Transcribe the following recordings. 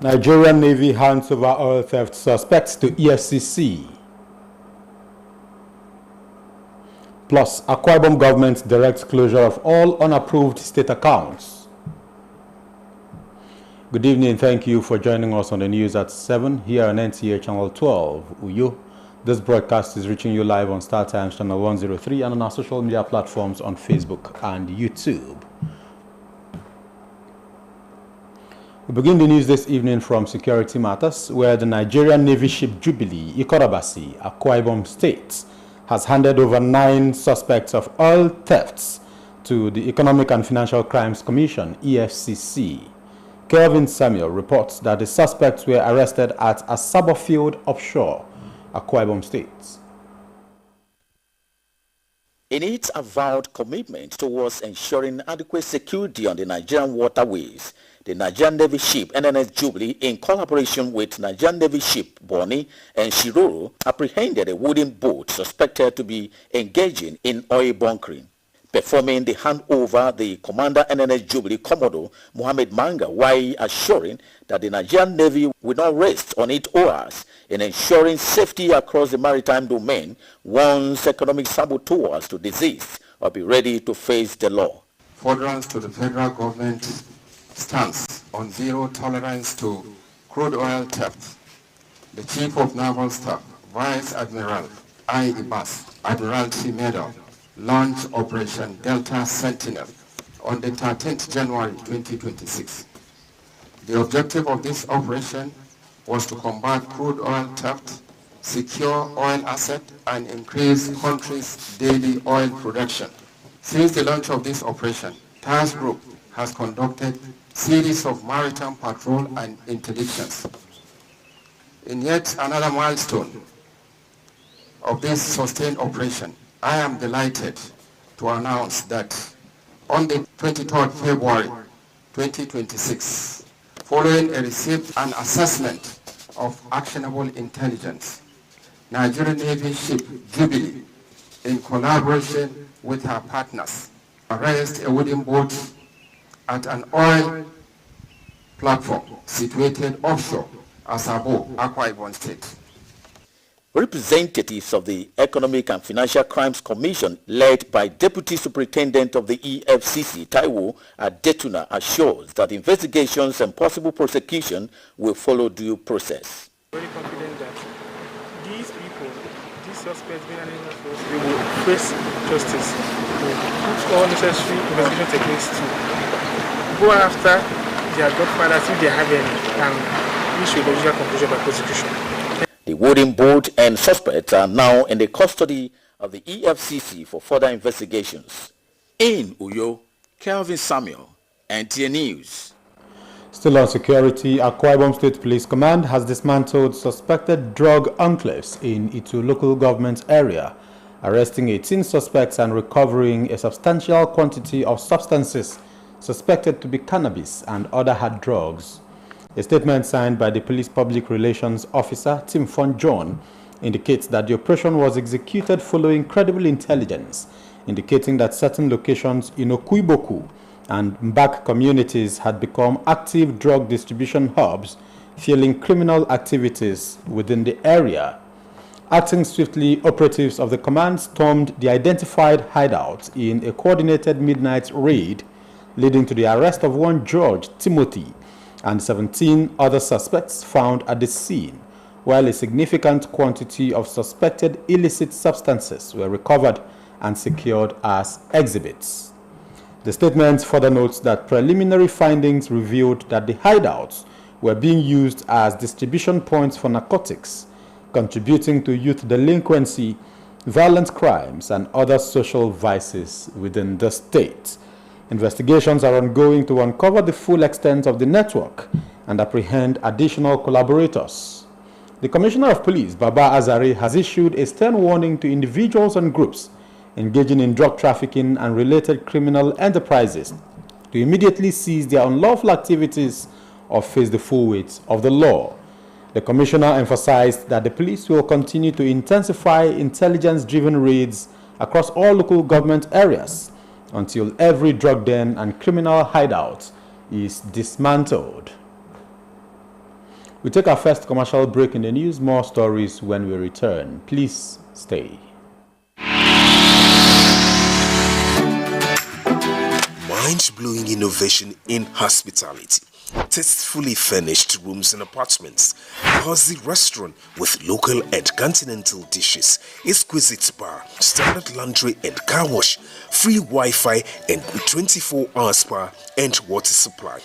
Nigerian Navy hands over oil theft suspects to EFCC. Plus, Akwa Ibom government directs closure of all unapproved state accounts. Good evening. Thank you for joining us on the news at 7 here on NTA Channel 12, Uyo. This broadcast is reaching you live on StarTimes Channel 103 and on our social media platforms on Facebook and YouTube. We begin the news this evening from security matters, where the Nigerian Navy ship Jubilee, Ikorabasi, Akwa Ibom State, has handed over 9 suspects of oil thefts to the Economic and Financial Crimes Commission, EFCC. Kelvin Samuel reports that the suspects were arrested at Asabo Field offshore, Akwa Ibom State. In its avowed commitment towards ensuring adequate security on the Nigerian waterways, the Nigerian Navy ship NNS Jubilee, in collaboration with Nigerian Navy ship Bonny and Shiroro, apprehended a wooden boat suspected to be engaging in oil bunkering. Performing the handover, the Commander NNS Jubilee Commodore Mohammed Manga, while assuring that the Nigerian Navy will not rest on its oars in ensuring safety across the maritime domain once economic saboteurs to desist or be ready to face the law. Furtherance to the federal government stance on zero tolerance to crude oil theft. The Chief of Naval Staff, Vice Admiral I. Ibas, Admiralty Medal, launched Operation Delta Sentinel on the 13th January 2026. The objective of this operation was to combat crude oil theft, secure oil assets, and increase country's daily oil production. Since the launch of this operation, Task Group has conducted series of maritime patrol and interdictions. In yet another milestone of this sustained operation, I am delighted to announce that on the 23rd February 2026, following a receipt and assessment of actionable intelligence, Nigerian Navy ship Jubilee, in collaboration with her partners, arrested a wooden boat at an oil platform situated offshore Asabo, Akwa Ibom State. Representatives of the Economic and Financial Crimes Commission, led by Deputy Superintendent of the EFCC, Taiwo Adetuna, assures that investigations and possible prosecution will follow due process. Very confident that these people, these suspects being animal force, they will face justice. They will put all necessary investigation techniques to go after their godfathers if they have any, and reach a logical conclusion by prosecution. The wooden boat and suspects are now in the custody of the EFCC for further investigations. In Uyo, Kelvin Samuel, NTA News. Still on security, Akwa Ibom State Police Command has dismantled suspected drug enclaves in Itu local government area, arresting 18 suspects and recovering a substantial quantity of substances suspected to be cannabis and other hard drugs. A statement signed by the Police Public Relations Officer, Tim Fon John, indicates that the operation was executed following credible intelligence, indicating that certain locations in Okuiboku and Mbak communities had become active drug distribution hubs, fueling criminal activities within the area. Acting swiftly, operatives of the command stormed the identified hideouts in a coordinated midnight raid, leading to the arrest of one George Timothy and 17 other suspects found at the scene, while a significant quantity of suspected illicit substances were recovered and secured as exhibits. The statement further notes that preliminary findings revealed that the hideouts were being used as distribution points for narcotics, contributing to youth delinquency, violent crimes, and other social vices within the state. Investigations are ongoing to uncover the full extent of the network and apprehend additional collaborators. The Commissioner of Police, Baba Azare, has issued a stern warning to individuals and groups engaging in drug trafficking and related criminal enterprises to immediately cease their unlawful activities or face the full weight of the law. The Commissioner emphasized that the police will continue to intensify intelligence-driven raids across all local government areas until every drug den and criminal hideout is dismantled. We take our first commercial break in the news. More stories when we return. Please stay. Mind-blowing innovation in hospitality. Tastefully furnished rooms and apartments, cozy restaurant with local and continental dishes, exquisite bar, standard laundry and car wash, free Wi-Fi and 24-hour spa and water supply.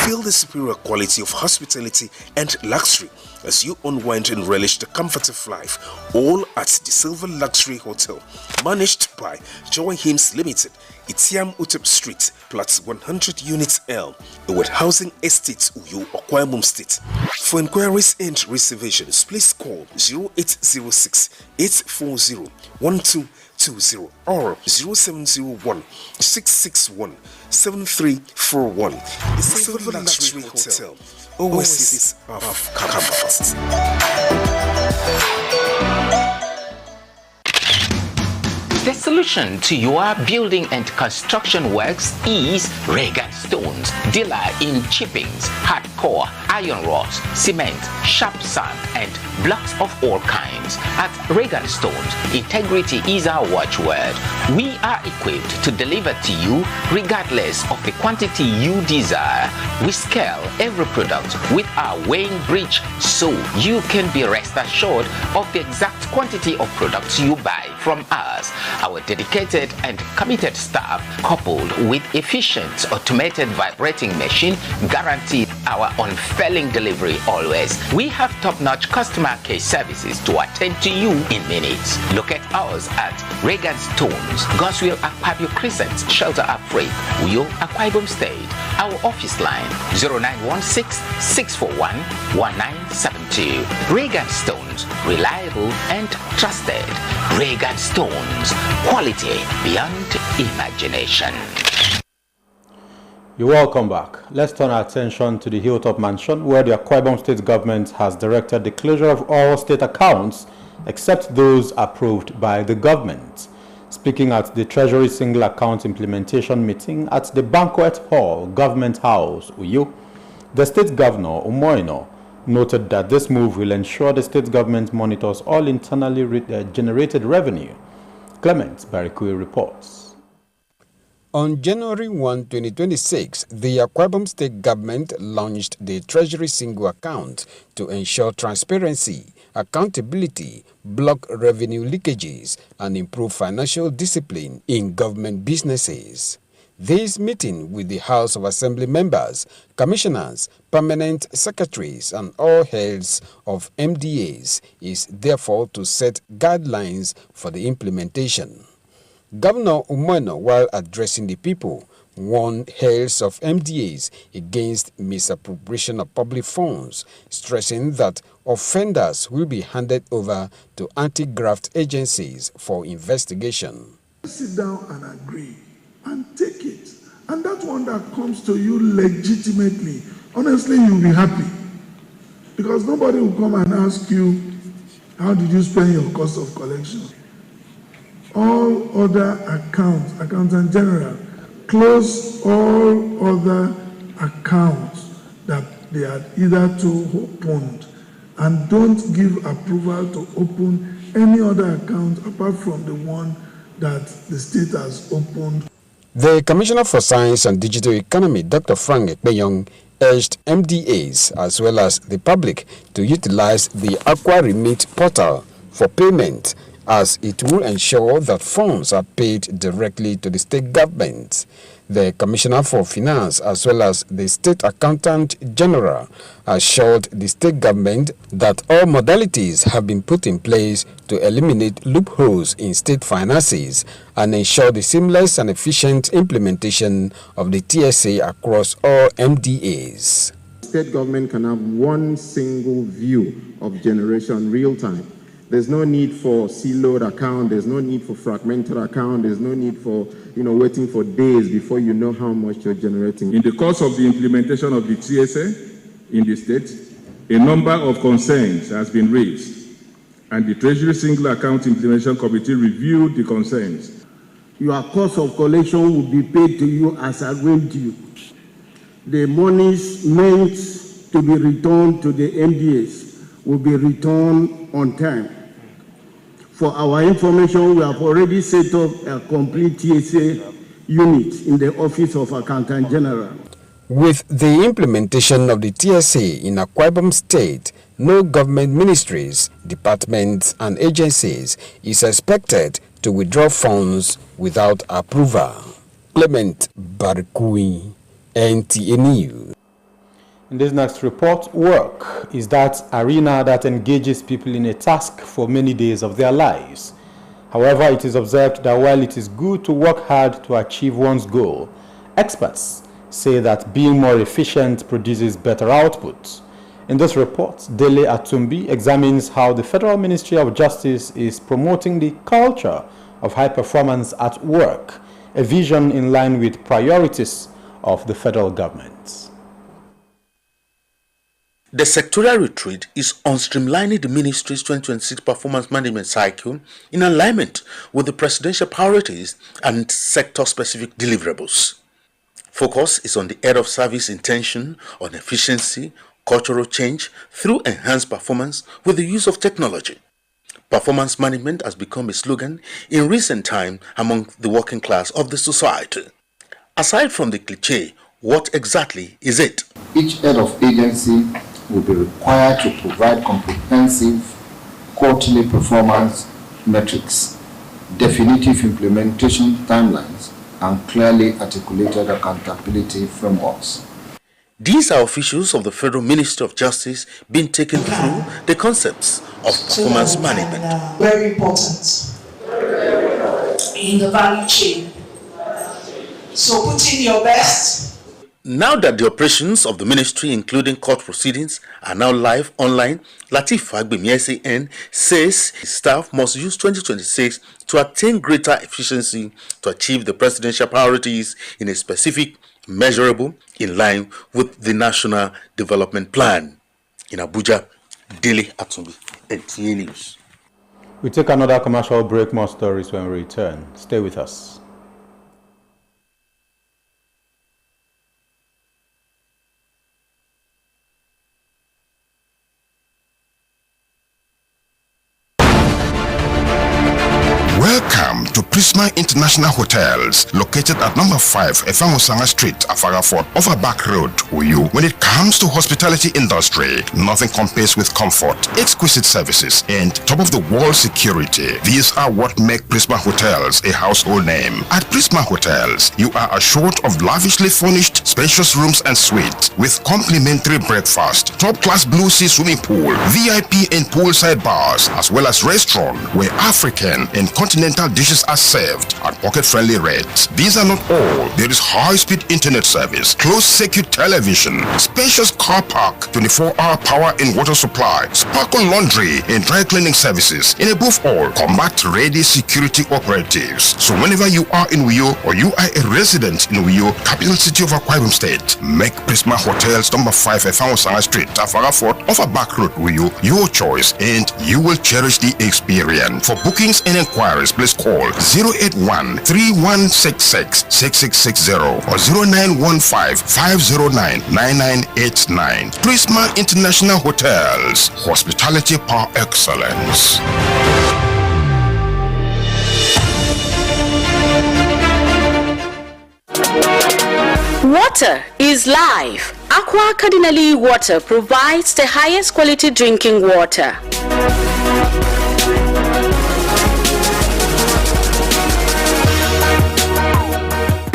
Feel the superior quality of hospitality and luxury as you unwind and relish the comfort of life, all at the Silver Luxury Hotel, managed by Joy Hymns Limited, Itiam Utep Street, Plot 100 Units L, Ewed Housing Estate, Uyo, Akwa Ibom State. For inquiries and reservations, please call 0806 840 1220 or 0701 661 7341. The Silver Luxury Hotel, oasis of comfort. The solution to your building and construction works is Regan Stones, dealer in chippings, hardcore, iron rods, cement, sharp sand, and blocks of all kinds. At Regan Stones, integrity is our watchword. We are equipped to deliver to you regardless of the quantity you desire. We scale every product with our weighing bridge so you can be rest assured of the exact quantity of products you buy from us. Our dedicated and committed staff, coupled with efficient automated vibrating machine, guarantee our unfailing delivery always. We have top-notch customer care services to attend to you in minutes. Locate us at Regan Stones, Goswell Akpabio Crescent, Shelter Afraid, Uyo, Akwa Ibom State. Our office line 0916-641-1972. Regan Stones, reliable and trusted. Regan Stones, quality beyond imagination. You're welcome back. Let's turn our attention to the Hilltop Mansion, where the Akwa Ibom State government has directed the closure of all state accounts except those approved by the government. Speaking at the Treasury Single Account Implementation meeting at the Banquet Hall, Government House, Uyo, the State Governor, Umoino, noted that this move will ensure the state government monitors all internally generated revenue. Clement Barikui reports. On January 1, 2026, the Akwa Ibom State government launched the Treasury Single Account to ensure transparency, accountability, block revenue leakages, and improve financial discipline in government businesses. This meeting with the House of Assembly members, commissioners, permanent secretaries, and all heads of MDAs is therefore to set guidelines for the implementation. Governor Umoino, while addressing the people, warned heads of MDAs against misappropriation of public funds, stressing that offenders will be handed over to anti-graft agencies for investigation. Sit down and agree and take it. And that one that comes to you legitimately, honestly, you'll be happy. Because nobody will come and ask you, how did you spend your cost of collection? All other accounts, Accountant General, close all other accounts that they had either to opened, and don't give approval to open any other account apart from the one that the state has opened. The Commissioner for Science and Digital Economy, Dr. Frank Ekpeyong, urged MDAs as well as the public to utilize the Akwa Remit portal for payment, as it will ensure that funds are paid directly to the state government. The Commissioner for Finance as well as the State Accountant General assured the state government that all modalities have been put in place to eliminate loopholes in state finances and ensure the seamless and efficient implementation of the TSA across all MDAs. State government can have one single view of generation real time. There's no need for siloed account. There's no need for fragmented account. There's no need for, waiting for days before you know how much you're generating. In the course of the implementation of the TSA in the state, a number of concerns has been raised, and the Treasury Single Account Implementation Committee reviewed the concerns. Your cost of collection will be paid to you as arranged you. The monies meant to be returned to the MDAs will be returned on time. For our information, we have already set up a complete TSA unit in the Office of Accountant General. With the implementation of the TSA in Akwa Ibom State, no government ministries, departments and agencies is expected to withdraw funds without approval. Clement Barikui, NTA News. In this next report, work is that arena that engages people in a task for many days of their lives. However, it is observed that while it is good to work hard to achieve one's goal, experts say that being more efficient produces better output. In this report, Dele Atumbi examines how the Federal Ministry of Justice is promoting the culture of high performance at work, a vision in line with priorities of the federal government. The sectorial retreat is on streamlining the ministry's 2026 performance management cycle in alignment with the presidential priorities and sector-specific deliverables. Focus is on the head of service intention on efficiency, cultural change through enhanced performance with the use of technology. Performance management has become a slogan in recent time among the working class of the society. Aside from the cliché, what exactly is it? Each head of agency will be required to provide comprehensive quarterly performance metrics, definitive implementation timelines, and clearly articulated accountability frameworks. These are officials of the Federal Ministry of Justice being taken through the concepts of performance management. Very important in the value chain. So put in your best. Now that the operations of the ministry, including court proceedings, are now live online, Lateef Fagbemi SAN says his staff must use 2026 to attain greater efficiency to achieve the presidential priorities in a specific, measurable, in line with the National Development Plan. In Abuja, Dele Atumbi, NTA News. We take another commercial break, more stories when we return. Stay with us. Welcome to Prisma International Hotels, located at number 5 Efangosanga Street, Afarafort, Overback Road, Uyu. When it comes to hospitality industry, nothing compares with comfort, exquisite services, and top-of-the-world security. These are what make Prisma Hotels a household name. At Prisma Hotels, you are assured of lavishly furnished, spacious rooms and suites with complimentary breakfast, top-class Blue Sea swimming pool, VIP and poolside bars, as well as restaurant where African and continental dishes are served at pocket-friendly rates. These are not all. There is high-speed internet service, closed-circuit television, spacious car park, 24-hour power and water supply, sparkle laundry and dry cleaning services, and above all, combat-ready security operatives. So whenever you are in Uyo or you are a resident in Uyo, capital city of Akwa Ibom State, make Prisma Hotels number 5 Efangosanga Street, Afarafort, Overback Road, Uyo, your choice, and you will cherish the experience. For bookings and inquiries, please call 081-3166-6660 or 0915-509-9989. Prisma International Hotels, hospitality par excellence. Water is life. Aqua Cardinali Water provides the highest quality drinking water.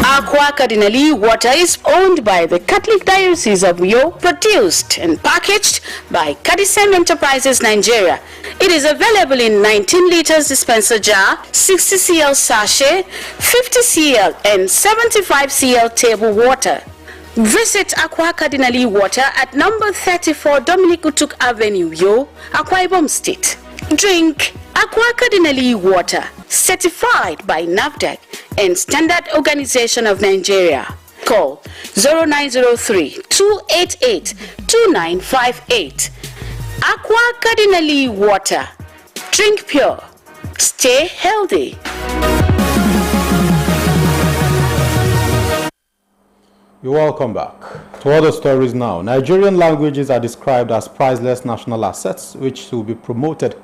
Aqua Cardinali Water is owned by the Catholic Diocese of Uyo, produced and packaged by Cadisem Enterprises Nigeria. It is available in 19 liters dispenser jar, 60 cl sachet, 50 cl and 75 cl table water. Visit Aqua Cardinali Water at number 34 Dominic Utuk Avenue, Uyo, Akwa Ibom State. Drink Aqua Cardinali Water, certified by NAFDAC and Standard Organization of Nigeria. Call 0903-288-2958. Aqua Cardinali Water. Drink pure. Stay healthy. You're welcome back. To other stories now. Nigerian languages are described as priceless national assets which should be promoted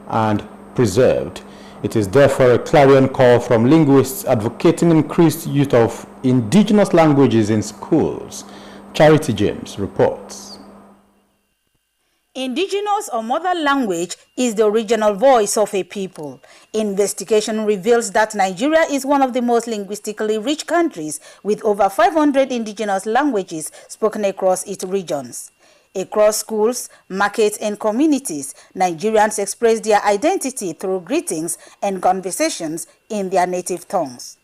and preserved. It is therefore a clarion call from linguists advocating increased use of indigenous languages in schools. Charity James reports. Indigenous or mother language is the original voice of a people. Investigation reveals that Nigeria is one of the most linguistically rich countries with over 500 indigenous languages spoken across its regions. Across schools, markets, and communities, Nigerians express their identity through greetings and conversations in their native tongues.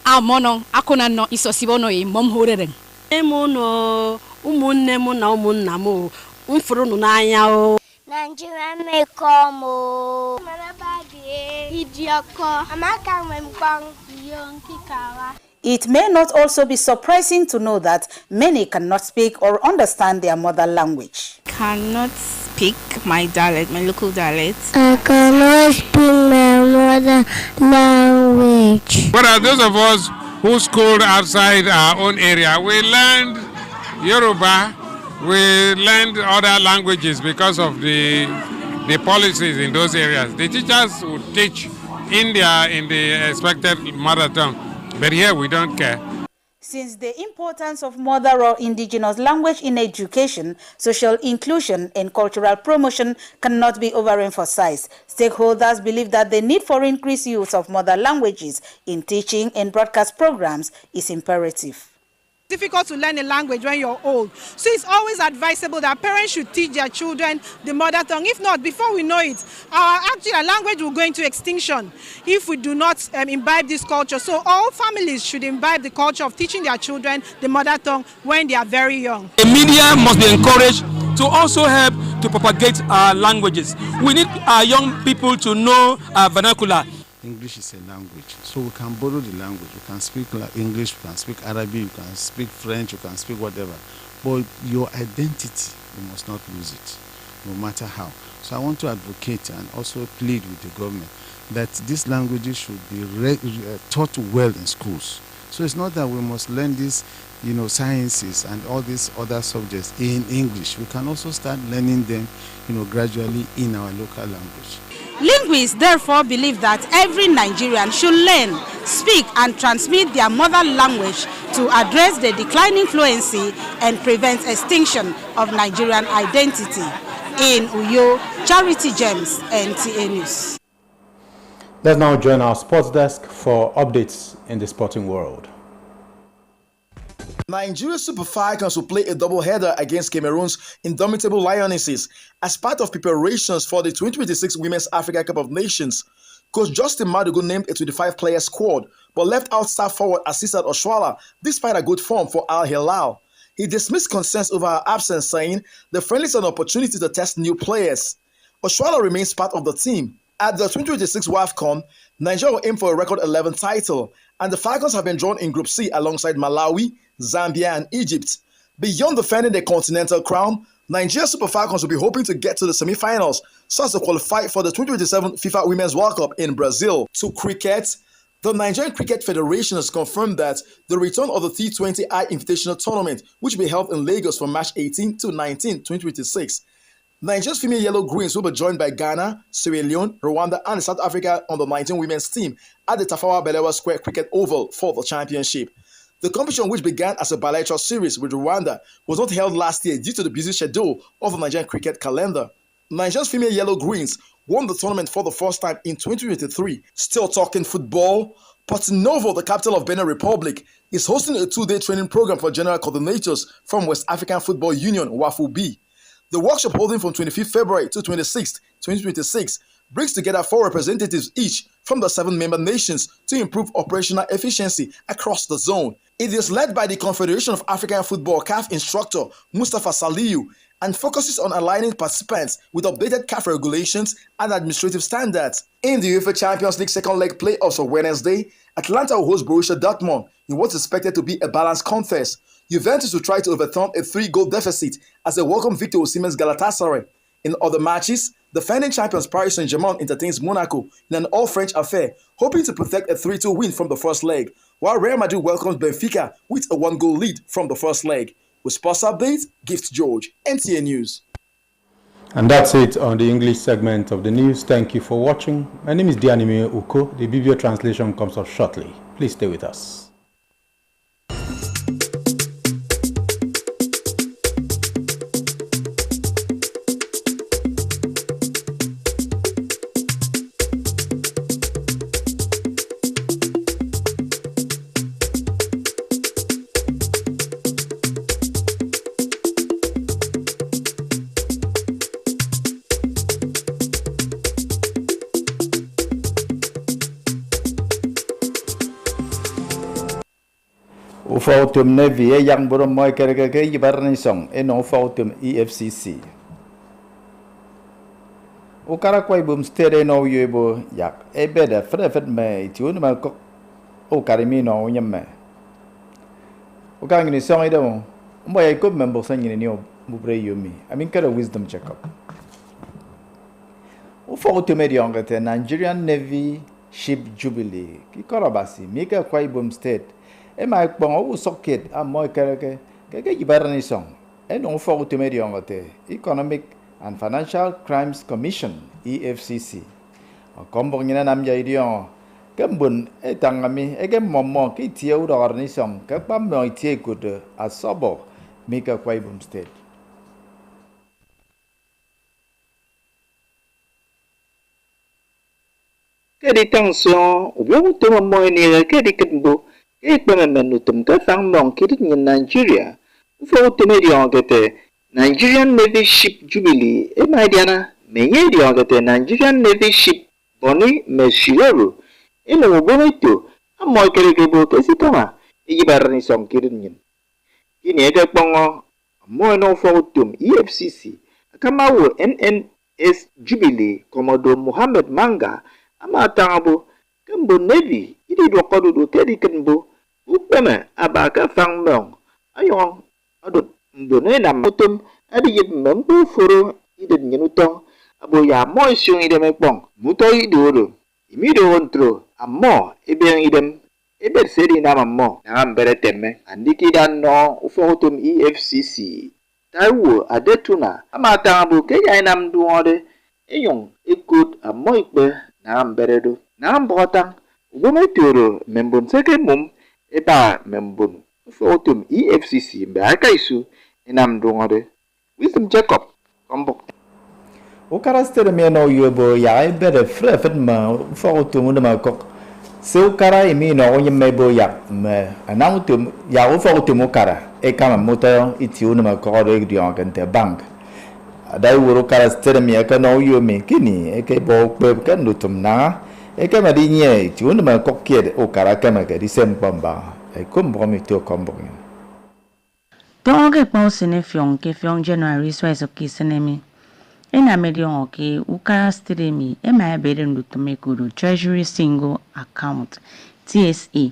Amono akona no isosibono e mom horeren emono umunne mu na umunna mu mfuru no n'anya o Nigeria me komo manabagi idioko amaka memkwang yonkikawa. It may not also be surprising to know that many cannot speak or understand their mother language. Cannot speak my dialect, my local dialect. I cannot speak my mother language. But as those of us who schooled outside our own area, we learned Yoruba, we learned other languages because of the policies in those areas. The teachers would teach India in the expected mother tongue. But here we don't care. Since the importance of mother or indigenous language in education, social inclusion, and cultural promotion cannot be overemphasized, stakeholders believe that the need for increased use of mother languages in teaching and broadcast programs is imperative. Difficult to learn a language when you're old. So it's always advisable that parents should teach their children the mother tongue. If not, before we know it, our language will go into extinction if we do not imbibe this culture. So all families should imbibe the culture of teaching their children the mother tongue when they are very young. The media must be encouraged to also help to propagate our languages. We need our young people to know our vernacular. English is a language, so we can borrow the language. We can speak English, we can speak Arabic, we can speak French, we can speak whatever. But your identity, you must not lose it, no matter how. So I want to advocate and also plead with the government that these languages should be taught well in schools. So it's not that we must learn these, sciences and all these other subjects in English. We can also start learning them, gradually in our local language. Linguists therefore believe that every Nigerian should learn, speak, and transmit their mother language to address the declining fluency and prevent extinction of Nigerian identity. In Uyo, Charity James, NTA News. Let's now join our sports desk for updates in the sporting world. Nigeria Super Falcons will play a doubleheader against Cameroon's indomitable Lionesses as part of preparations for the 2026 Women's Africa Cup of Nations. Coach Justin Madugu named a 25-player squad, but left out star forward Asisat Oshoala despite a good form for Al Hilal. He dismissed concerns over her absence, saying the friendly is an opportunity to test new players. Oshoala remains part of the team. At the 2026 WAFCON, Nigeria will aim for a record 11 title, and the Falcons have been drawn in Group C alongside Malawi, Zambia, and Egypt. Beyond defending the continental crown, Nigeria Super Falcons will be hoping to get to the semi-finals so as to qualify for the 2027 FIFA Women's World Cup in Brazil. To cricket, the Nigerian Cricket Federation has confirmed that the return of the T20I Invitational Tournament, which will be held in Lagos from March 18 to 19, 2026. Nigeria's female Yellow Greens will be joined by Ghana, Sierra Leone, Rwanda, and South Africa on the 19 women's team at the Tafawa Balewa Square Cricket Oval for the championship. The competition, which began as a bilateral series with Rwanda, was not held last year due to the busy schedule of the Nigerian cricket calendar. Nigeria's female Yellow Greens won the tournament for the first time in 2023. Still talking football, Porto Novo, the capital of Benin Republic, is hosting a two-day training program for general coordinators from West African Football Union, WAFU-B. The workshop, holding from 25th February to 26th, 2026, brings together 4 representatives each from the 7 member nations to improve operational efficiency across the zone. It is led by the Confederation of African Football CAF instructor Mustafa Saliu and focuses on aligning participants with updated CAF regulations and administrative standards. In the UEFA Champions League second leg playoffs on Wednesday, Atlanta will host Borussia Dortmund in what's expected to be a balanced contest. Juventus will try to overturn a 3-goal deficit as a welcome victory over Siemens Galatasaray. In other matches, Defending champions Paris Saint-Germain entertains Monaco in an all-French affair, hoping to protect a 3-2 win from the first leg, while Real Madrid welcomes Benfica with a 1-goal lead from the first leg. With sports updates, Gift George, NTA News. And that's it on the English segment of the news. Thank you for watching. My name is Dianime Uko. The video translation comes up shortly. Please stay with us. Ufautum Navy e yang boro moy kereke yibarni song e no ufautum EFCC. Ukara kwai bum stere no yebo yak e beda frefet me tiun ma ko ukarimi no nyemme. Ukang ni song ida mo moy ko member san ni ni bubre yumi. I mean kara wisdom check up. Ufautum e yongate Nigerian Navy Ship Jubilee ki korabasi mika kwai bum state e mai kpong o socket a moy kereke ke yibarani song e no fo utemedi ongote Economic and Financial Crimes Commission EFCC o kombo ngina nam ya idion kembun e tangami e ke mommo ki tie u dorni song ke pam no tie good asobo mika kwaibum state ke di tension o bo to mo ni ke di ketbo Ekpememenutum ka fang mong kirit ng Nigeria. Ufo utemedi ongete Nigerian Navy Ship Jubilee e maidiana menye di ongete Nigerian Navy Ship Boni Meshiroru e no bono ito amoy kerekebo kesitama igibarani song kirit ng. Kini ega pongo amoy no ufo utum EFCC akamawo NNS Jubilee Komodo Muhammad Manga ama tangabo kembo Navy idi dokodu kedi kenbo Upeme abaka fang mong ayong adut mbone nam mutum adi yip membu furu idin nyenutong abo ya moy syung idem pong mutoy duro imido ontro ammo ibeng idem iber seri nama mo nangam bereteme andiki dan no ufotum EFCC tawo adetuna amata abu ke yainam duode eyong ikut ammo ikbe nangam beredo nangam botang ubome turo membun seke mum Eba membun ufotum EFCC mbaka isu enam dongode Wisdom Jacob kombok Ukara stere me no yobo ya bere frefet ma ufotum ma kok se ukara imi no nyemme bo ya me anautum ya ufotum ukara e kama moto itiu ma ko do igdion kente bank dai wuro kara stere me ka no yomi kini e ke bo pe kan lutum na e kama di nye tiun ma kokkiede o kara kama ke di sempamba e kombo to kombo Donge ponsene fiong ke fiong January so ki senemi ena medion ke ukara stremi e ma bere ndutume kuru Treasury Single Account TSA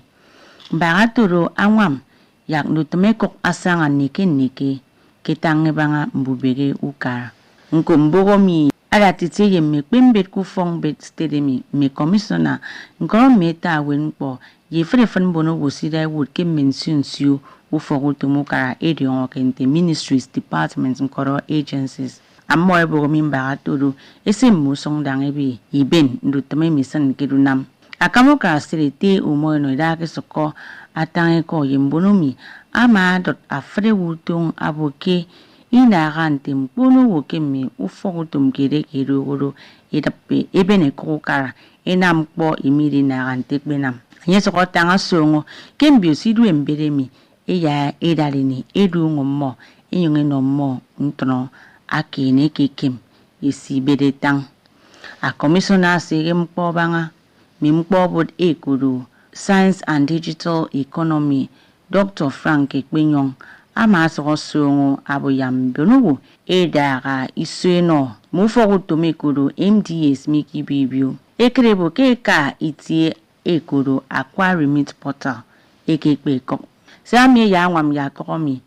baratoro anwam yak ndutume kok asanga nike ketange banga mbubege ukara nkombogo mi ala titi ye me pembet ku fong bet stedemi me commissioner ngoro meta wenpo ye frefan bono wosida would ke mention you u fogu to mukara edion kente ministries departments ngoro agencies ammo ebo mimba aturu ese musong dangebi iben ndutame mission kedunam akamoka strete umo no dake soko atange ko yembonomi ama dot afre wutung aboke ina gante mpono wokemi ufogutum kere woro edape ebene kokara enampo imiri na gante benam nyeso ko tanga songo kembio sidu emberemi eya edalini edu ngommo enyonge no mo ntono akene kekem isi bedetang a commissioner sege mpo banga mimpo bod ekuru Science and Digital Economy Dr. Frank Ekpenyong ama songo aboyam bonugo edaga isueno mufogo tomekuru MDS miki bibio ekrebo keka itie ekuru aqua remit portal ekekpe ko samye ya nwam ya komi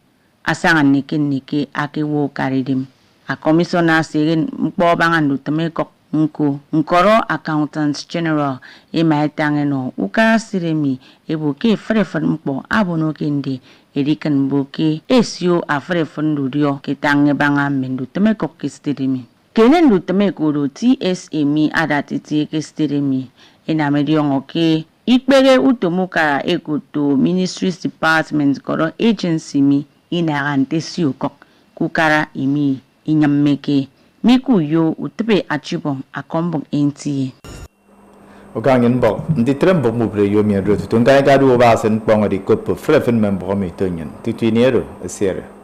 asanga neke akewo karidem a commissioner sirin mpo bangan lutame kok nko nkoro accountants general e maitangeno ukara siremi ebuke frefon mpo abono kende edikan boke esio a frefon ludio ketange banga mendutame kok kistirimi kenen lutame kuro TSMI adatiti kistirimi ena medion oke ikpere utomuka ekuto ministries department koro agency mi inarante siokok kukara imi inyammeke miku yo utebe achibom akombong NTA Ogangin bok ndi trembo mubre yo mi adro tunga ga du ba sen bong ri kot po frefen membo mi tonyen titiniero esere